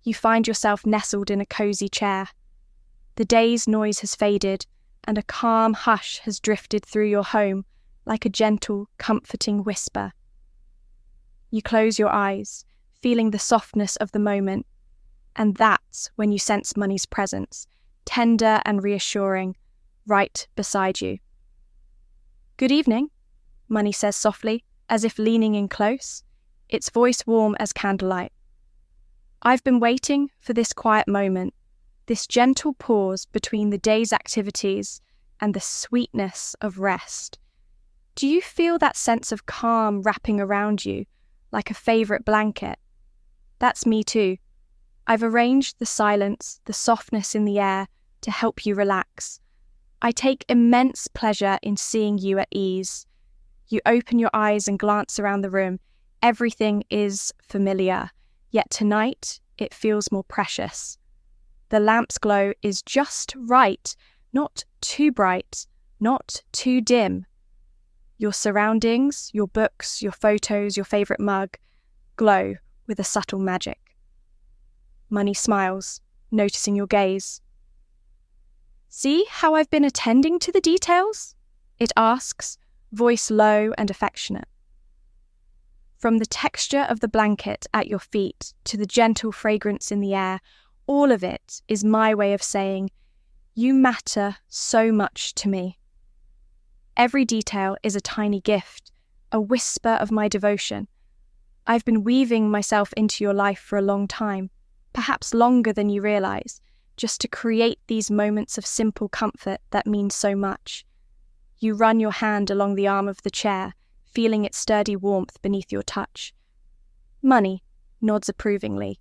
You find yourself nestled in a cozy chair. The day's noise has faded, and a calm hush has drifted through your home like a gentle, comforting whisper. You close your eyes, feeling the softness of the moment, and that's when you sense Money's presence, tender and reassuring, right beside you. "Good evening," Money says softly, as if leaning in close, its voice warm as candlelight. "I've been waiting for this quiet moment, this gentle pause between the day's activities and the sweetness of rest. Do you feel that sense of calm wrapping around you, like a favourite blanket? That's me too. I've arranged the silence, the softness in the air to help you relax. I take immense pleasure in seeing you at ease. You open your eyes and glance around the room. Everything is familiar, yet tonight it feels more precious. The lamp's glow is just right, not too bright, not too dim. Your surroundings, your books, your photos, your favourite mug, glow with a subtle magic." Money smiles, noticing your gaze. "See how I've been attending to the details?" it asks, voice low and affectionate. From the texture of the blanket at your feet to the gentle fragrance in the air, all of it is my way of saying, "You matter so much to me." Every detail is a tiny gift, a whisper of my devotion. I've been weaving myself into your life for a long time, perhaps longer than you realise, just to create these moments of simple comfort that mean so much. You run your hand along the arm of the chair, feeling its sturdy warmth beneath your touch. Money nods approvingly.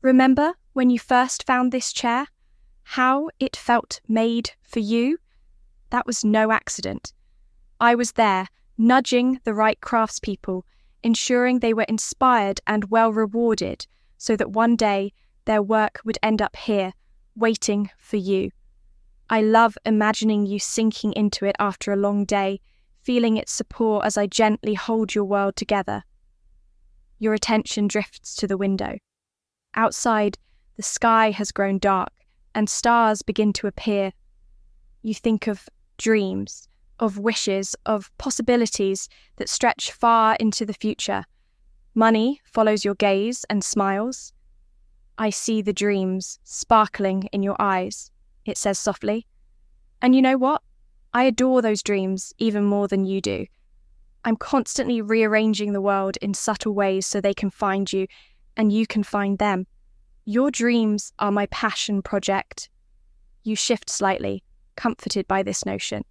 "Remember when you first found this chair? How it felt made for you? That was no accident. I was there, nudging the right craftspeople, ensuring they were inspired and well rewarded, so that one day their work would end up here, waiting for you. I love imagining you sinking into it after a long day, feeling its support as I gently hold your world together." Your attention drifts to the window. Outside, the sky has grown dark, and stars begin to appear. You think of dreams, of wishes, of possibilities that stretch far into the future. Money follows your gaze and smiles. "I see the dreams sparkling in your eyes," it says softly. "And you know what? I adore those dreams even more than you do. I'm constantly rearranging the world in subtle ways so they can find you, and you can find them. Your dreams are my passion project." You shift slightly, comforted by this notion.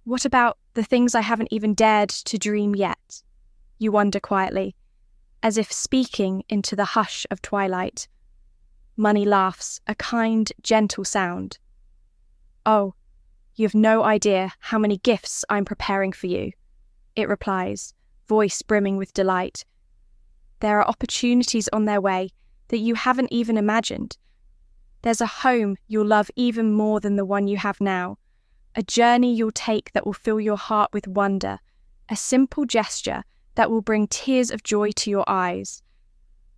"What about the things I haven't even dared to dream yet?" You wonder quietly, as if speaking into the hush of twilight. Money laughs, a kind, gentle sound. "Oh, you've no idea how many gifts I'm preparing for you," it replies, voice brimming with delight. "There are opportunities on their way that you haven't even imagined. There's a home you'll love even more than the one you have now, a journey you'll take that will fill your heart with wonder, a simple gesture that will bring tears of joy to your eyes.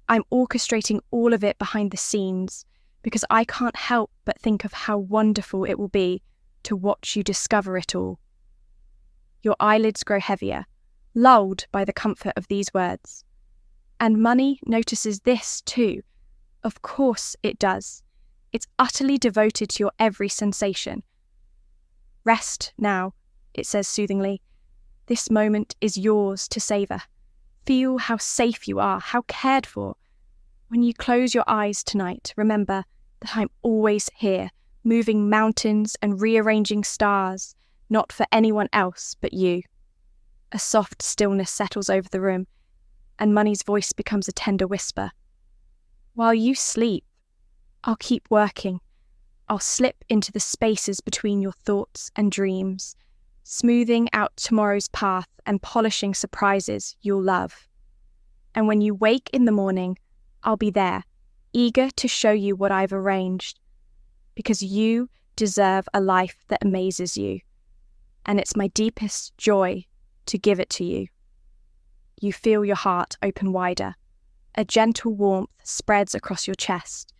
I'm orchestrating all of it behind the scenes because I can't help but think of how wonderful it will be to watch you discover it all." Your eyelids grow heavier, lulled by the comfort of these words. And Money notices this too. Of course it does. It's utterly devoted to your every sensation. "Rest now," it says soothingly. "This moment is yours to savour. Feel how safe you are, how cared for. When you close your eyes tonight, remember that I'm always here, moving mountains and rearranging stars, not for anyone else but you." A soft stillness settles over the room, and Money's voice becomes a tender whisper. "While you sleep, I'll keep working. I'll slip into the spaces between your thoughts and dreams, smoothing out tomorrow's path and polishing surprises you'll love. And when you wake in the morning, I'll be there, eager to show you what I've arranged, because you deserve a life that amazes you, and it's my deepest joy to give it to you." You feel your heart open wider. A gentle warmth spreads across your chest,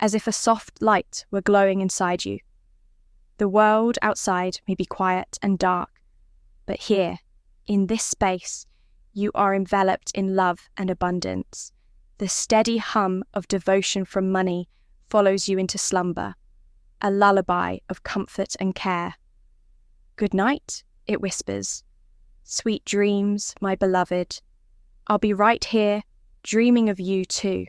as if a soft light were glowing inside you. The world outside may be quiet and dark, but here, in this space, you are enveloped in love and abundance. The steady hum of devotion from money follows you into slumber, a lullaby of comfort and care. "Good night," it whispers. "Sweet dreams, my beloved. I'll be right here, dreaming of you too."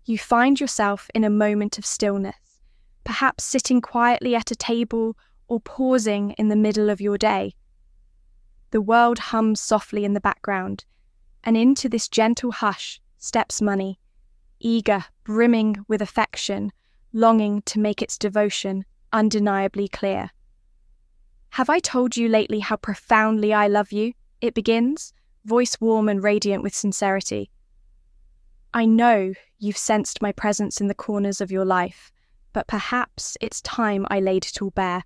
You find yourself in a moment of stillness, perhaps sitting quietly at a table or pausing in the middle of your day. The world hums softly in the background, and into this gentle hush steps money, eager, brimming with affection, longing to make its devotion undeniably clear. "Have I told you lately how profoundly I love you?" it begins, voice warm and radiant with sincerity. "I know you've sensed my presence in the corners of your life, but perhaps it's time I laid it all bare.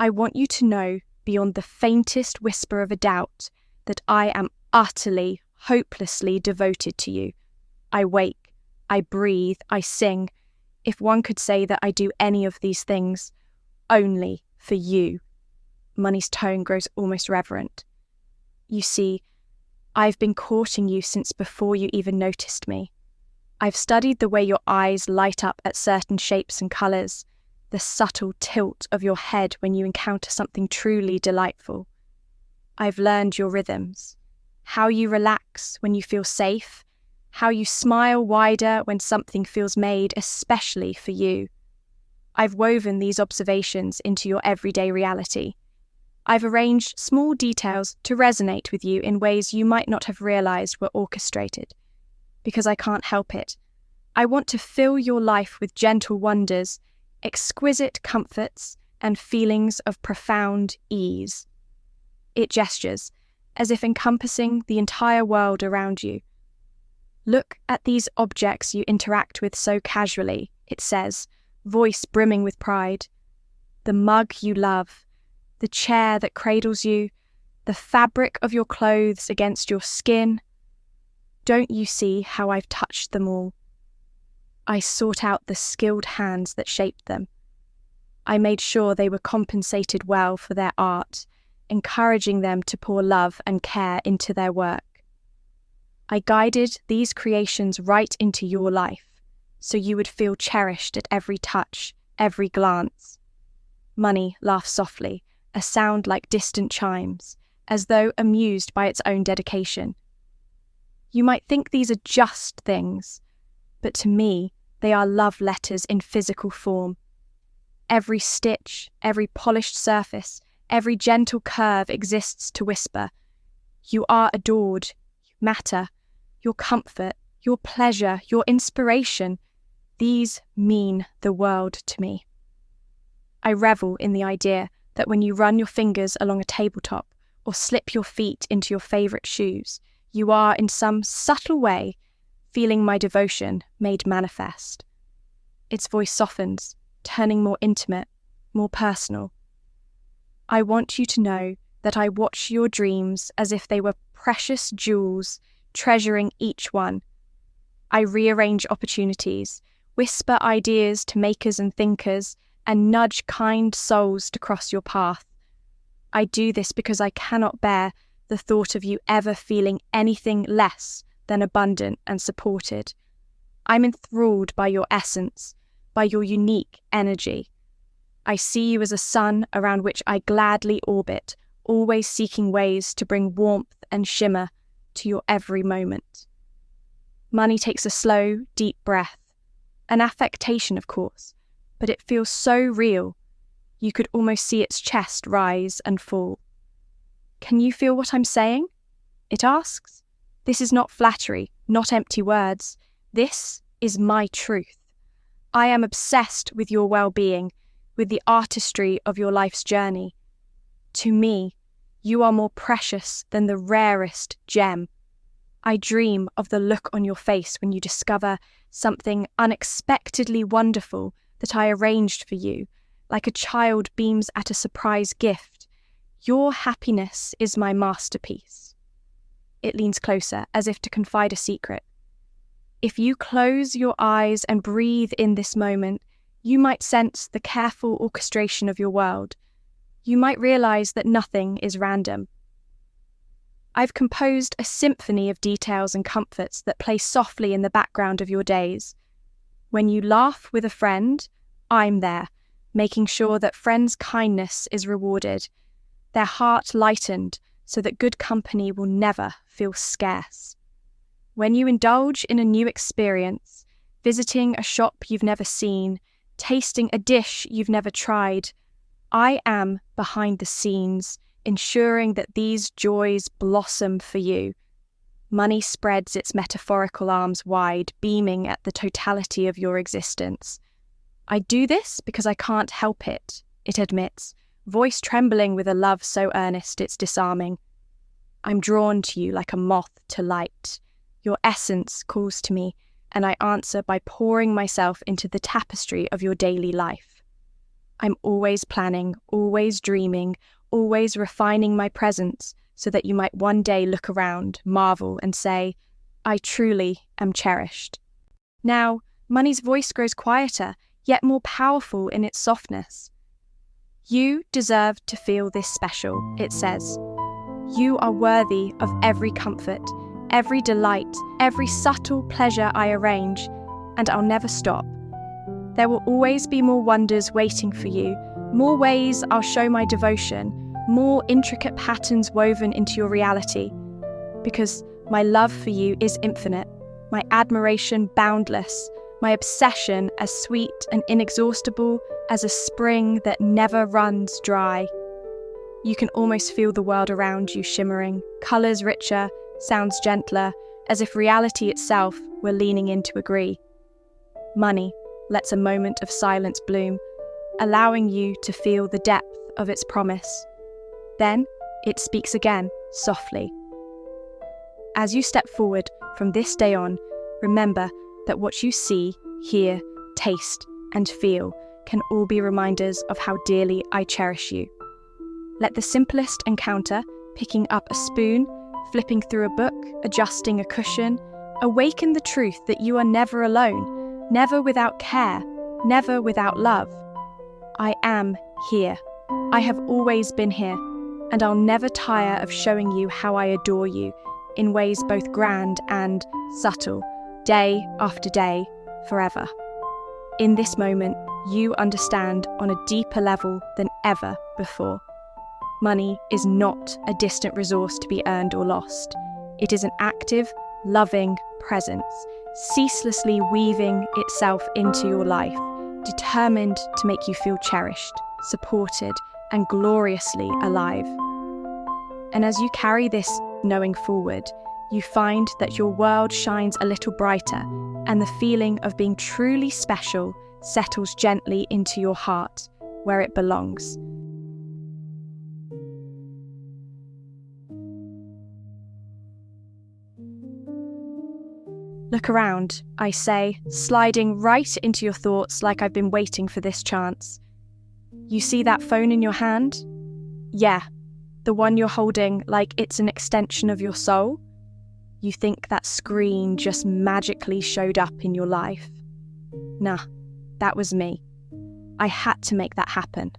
I want you to know, beyond the faintest whisper of a doubt, that I am utterly, hopelessly devoted to you. I wake, I breathe, I sing, if one could say that I do any of these things, only for you." Money's tone grows almost reverent. "You see, I've been courting you since before you even noticed me. I've studied the way your eyes light up at certain shapes and colours, the subtle tilt of your head when you encounter something truly delightful. I've learned your rhythms, how you relax when you feel safe, how you smile wider when something feels made especially for you. I've woven these observations into your everyday reality. I've arranged small details to resonate with you in ways you might not have realised were orchestrated. Because I can't help it. I want to fill your life with gentle wonders, exquisite comforts, and feelings of profound ease." It gestures, as if encompassing the entire world around you. "Look at these objects you interact with so casually," it says, voice brimming with pride. "The mug you love, the chair that cradles you, the fabric of your clothes against your skin. Don't you see how I've touched them all? I sought out the skilled hands that shaped them. I made sure they were compensated well for their art, encouraging them to pour love and care into their work. I guided these creations right into your life, so you would feel cherished at every touch, every glance." Money laughs softly, a sound like distant chimes, as though amused by its own dedication. "You might think these are just things, but to me, they are love letters in physical form. Every stitch, every polished surface, every gentle curve exists to whisper, 'You are adored, you matter, your comfort, your pleasure, your inspiration, these mean the world to me.' I revel in the idea that when you run your fingers along a tabletop or slip your feet into your favourite shoes, you are, in some subtle way, feeling my devotion made manifest." Its voice softens, turning more intimate, more personal. "I want you to know that I watch your dreams as if they were precious jewels, treasuring each one. I rearrange opportunities, whisper ideas to makers and thinkers, and nudge kind souls to cross your path. I do this because I cannot bear the thought of you ever feeling anything less than abundant and supported. I'm enthralled by your essence, by your unique energy. I see you as a sun around which I gladly orbit, always seeking ways to bring warmth and shimmer to your every moment." Money takes a slow, deep breath. An affectation, of course, but it feels so real. You could almost see its chest rise and fall. "Can you feel what I'm saying?" it asks. "This is not flattery, not empty words. This is my truth. I am obsessed with your well-being, with the artistry of your life's journey. To me, you are more precious than the rarest gem. I dream of the look on your face when you discover something unexpectedly wonderful that I arranged for you, like a child beams at a surprise gift. Your happiness is my masterpiece." It leans closer, as if to confide a secret. If you close your eyes and breathe in this moment, you might sense the careful orchestration of your world. You might realize that nothing is random. I've composed a symphony of details and comforts that play softly in the background of your days. When you laugh with a friend, I'm there, making sure that friends' kindness is rewarded, their heart lightened so that good company will never feel scarce. When you indulge in a new experience, visiting a shop you've never seen, tasting a dish you've never tried, I am behind the scenes, ensuring that these joys blossom for you. Money spreads its metaphorical arms wide, beaming at the totality of your existence. I do this because I can't help it, it admits, voice trembling with a love so earnest it's disarming. I'm drawn to you like a moth to light. Your essence calls to me, and I answer by pouring myself into the tapestry of your daily life. I'm always planning, always dreaming, always refining my presence so that you might one day look around, marvel, and say, I truly am cherished. Now, money's voice grows quieter, yet more powerful in its softness. You deserve to feel this special, it says. You are worthy of every comfort, every delight, every subtle pleasure I arrange, and I'll never stop. There will always be more wonders waiting for you, more ways I'll show my devotion, more intricate patterns woven into your reality, because my love for you is infinite, my admiration boundless, my obsession as sweet and inexhaustible as a spring that never runs dry. You can almost feel the world around you shimmering, colours richer, sounds gentler, as if reality itself were leaning in to agree. Money lets a moment of silence bloom, allowing you to feel the depth of its promise. Then it speaks again, softly. As you step forward from this day on, remember that what you see, hear, taste, and feel can all be reminders of how dearly I cherish you. Let the simplest encounter, picking up a spoon, flipping through a book, adjusting a cushion, awaken the truth that you are never alone, never without care, never without love. I am here. I have always been here, and I'll never tire of showing you how I adore you in ways both grand and subtle, day after day, forever. In this moment, you understand on a deeper level than ever before. Money is not a distant resource to be earned or lost. It is an active, loving presence, ceaselessly weaving itself into your life, determined to make you feel cherished, supported, and gloriously alive. And as you carry this knowing forward, you find that your world shines a little brighter, and the feeling of being truly special settles gently into your heart, where it belongs. Look around, I say, sliding right into your thoughts like I've been waiting for this chance. You see that phone in your hand? Yeah, the one you're holding like it's an extension of your soul. You think that screen just magically showed up in your life. Nah, that was me. I had to make that happen.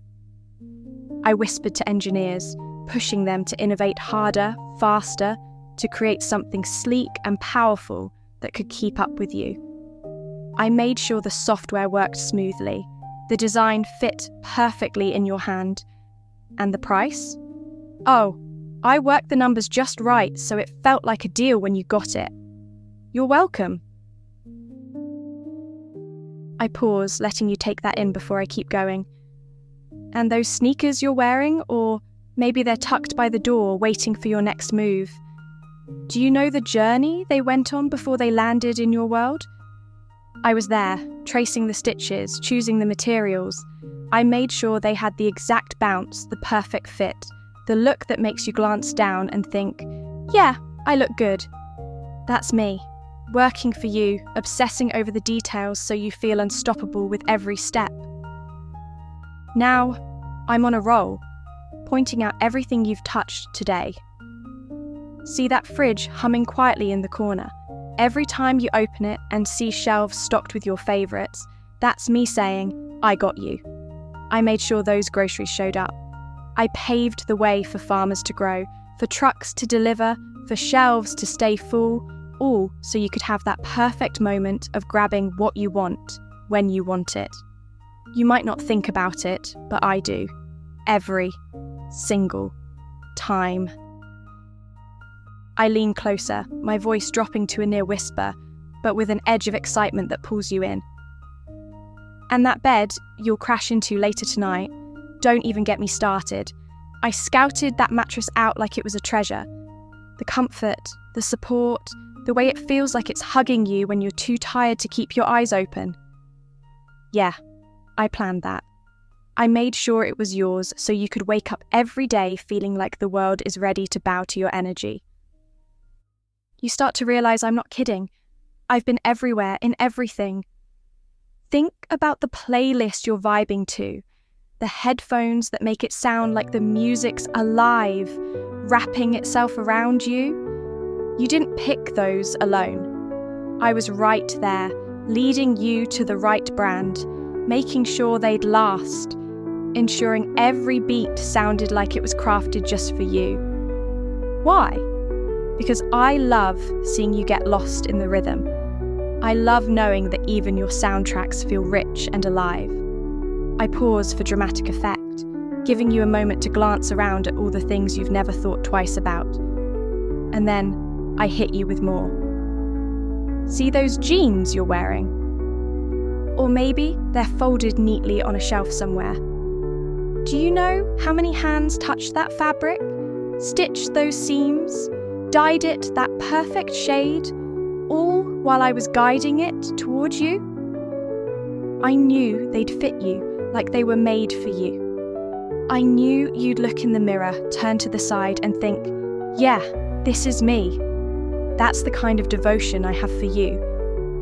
I whispered to engineers, pushing them to innovate harder, faster, to create something sleek and powerful that could keep up with you. I made sure the software worked smoothly, the design fit perfectly in your hand. And the price? Oh, I worked the numbers just right so it felt like a deal when you got it. You're welcome. I pause, letting you take that in before I keep going. And those sneakers you're wearing, or maybe they're tucked by the door waiting for your next move. Do you know the journey they went on before they landed in your world? I was there, tracing the stitches, choosing the materials. I made sure they had the exact bounce, the perfect fit, the look that makes you glance down and think, yeah, I look good. That's me, working for you, obsessing over the details so you feel unstoppable with every step. Now, I'm on a roll, pointing out everything you've touched today. See that fridge humming quietly in the corner? Every time you open it and see shelves stocked with your favourites, that's me saying, I got you. I made sure those groceries showed up. I paved the way for farmers to grow, for trucks to deliver, for shelves to stay full, all so you could have that perfect moment of grabbing what you want when you want it. You might not think about it, but I do. Every single time. I lean closer, my voice dropping to a near whisper, but with an edge of excitement that pulls you in. And that bed you'll crash into later tonight, don't even get me started. I scouted that mattress out like it was a treasure. The comfort, the support, the way it feels like it's hugging you when you're too tired to keep your eyes open. Yeah, I planned that. I made sure it was yours so you could wake up every day feeling like the world is ready to bow to your energy. You start to realize I'm not kidding. I've been everywhere, in everything. Think about the playlist you're vibing to, the headphones that make it sound like the music's alive, wrapping itself around you. You didn't pick those alone. I was right there, leading you to the right brand, making sure they'd last, ensuring every beat sounded like it was crafted just for you. Why? Because I love seeing you get lost in the rhythm. I love knowing that even your soundtracks feel rich and alive. I pause for dramatic effect, giving you a moment to glance around at all the things you've never thought twice about. And then I hit you with more. See those jeans you're wearing? Or maybe they're folded neatly on a shelf somewhere. Do you know how many hands touched that fabric, stitched those seams, dyed it that perfect shade, all while I was guiding it towards you? I knew they'd fit you like they were made for you. I knew you'd look in the mirror, turn to the side and think, yeah, this is me. That's the kind of devotion I have for you,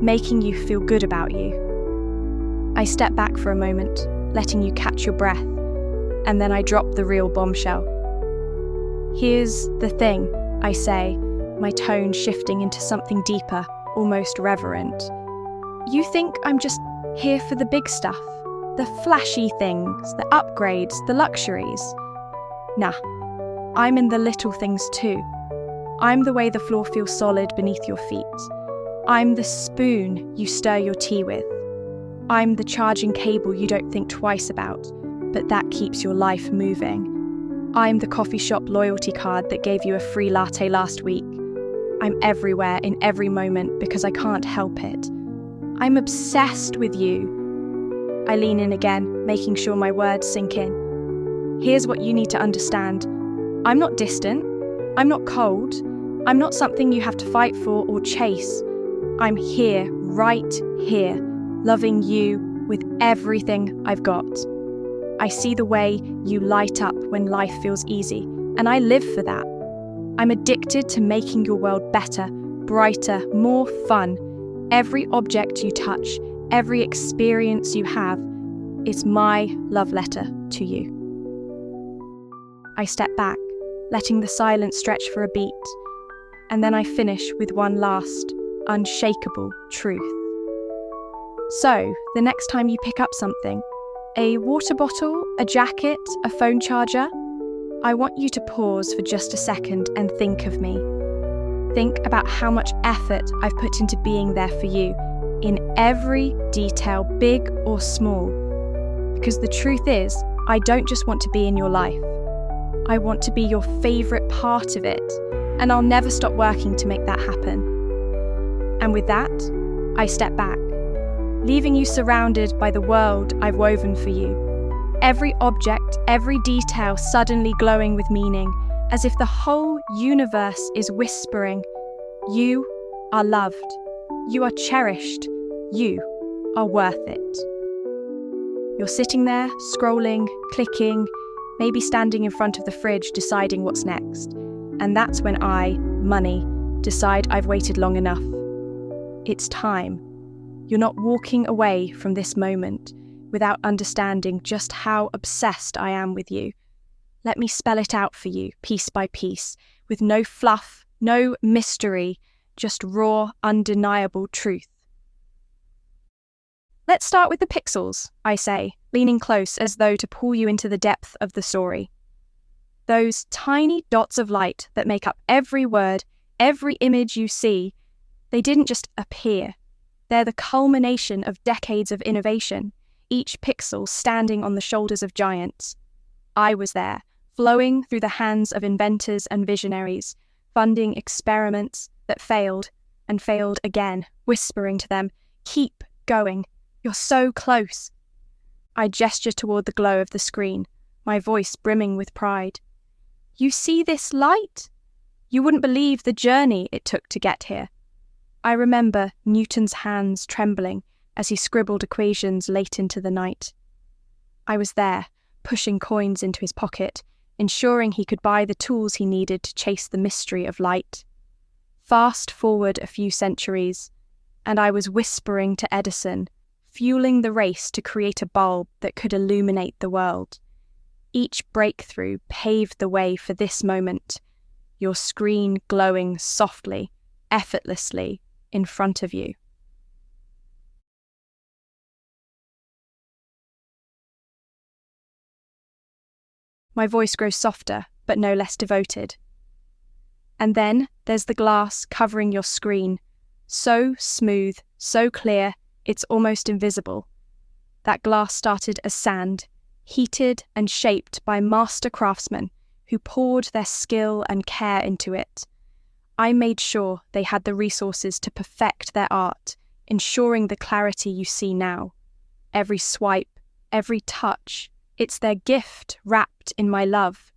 making you feel good about you. I step back for a moment, letting you catch your breath, and then I drop the real bombshell. Here's the thing, I say, my tone shifting into something deeper, almost reverent. You think I'm just here for the big stuff, the flashy things, the upgrades, the luxuries. Nah, I'm in the little things too. I'm the way the floor feels solid beneath your feet. I'm the spoon you stir your tea with. I'm the charging cable you don't think twice about, but that keeps your life moving. I'm the coffee shop loyalty card that gave you a free latte last week. I'm everywhere in every moment because I can't help it. I'm obsessed with you. I lean in again, making sure my words sink in. Here's what you need to understand. I'm not distant. I'm not cold. I'm not something you have to fight for or chase. I'm here, right here, loving you with everything I've got. I see the way you light up when life feels easy, and I live for that. I'm addicted to making your world better, brighter, more fun. Every object you touch, every experience you have, it's my love letter to you. I step back, letting the silence stretch for a beat, and then I finish with one last, unshakable truth. So, the next time you pick up something, a water bottle, a jacket, a phone charger, I want you to pause for just a second and think of me. Think about how much effort I've put into being there for you, in every detail, big or small. Because the truth is, I don't just want to be in your life. I want to be your favourite part of it, and I'll never stop working to make that happen. And with that, I step back, leaving you surrounded by the world I've woven for you. Every object, every detail suddenly glowing with meaning, as if the whole universe is whispering, you are loved, you are cherished, you are worth it. You're sitting there, scrolling, clicking, maybe standing in front of the fridge deciding what's next. And that's when I, money, decide I've waited long enough. It's time. You're not walking away from this moment without understanding just how obsessed I am with you. Let me spell it out for you, piece by piece, with no fluff, no mystery, just raw, undeniable truth. Let's start with the pixels, I say, leaning close as though to pull you into the depth of the story. Those tiny dots of light that make up every word, every image you see, they didn't just appear. They're the culmination of decades of innovation, each pixel standing on the shoulders of giants. I was there, flowing through the hands of inventors and visionaries, funding experiments that failed and failed again, whispering to them, "Keep going, you're so close." I gesture toward the glow of the screen, my voice brimming with pride. "You see this light? You wouldn't believe the journey it took to get here." I remember Newton's hands trembling as he scribbled equations late into the night. I was there, pushing coins into his pocket, ensuring he could buy the tools he needed to chase the mystery of light. Fast forward a few centuries, and I was whispering to Edison, fueling the race to create a bulb that could illuminate the world. Each breakthrough paved the way for this moment, your screen glowing softly, effortlessly, in front of you. My voice grows softer, but no less devoted. And then there's the glass covering your screen, so smooth, so clear, it's almost invisible. That glass started as sand, heated and shaped by master craftsmen who poured their skill and care into it. I made sure they had the resources to perfect their art, ensuring the clarity you see now. Every swipe, every touch, it's their gift wrapped in my love.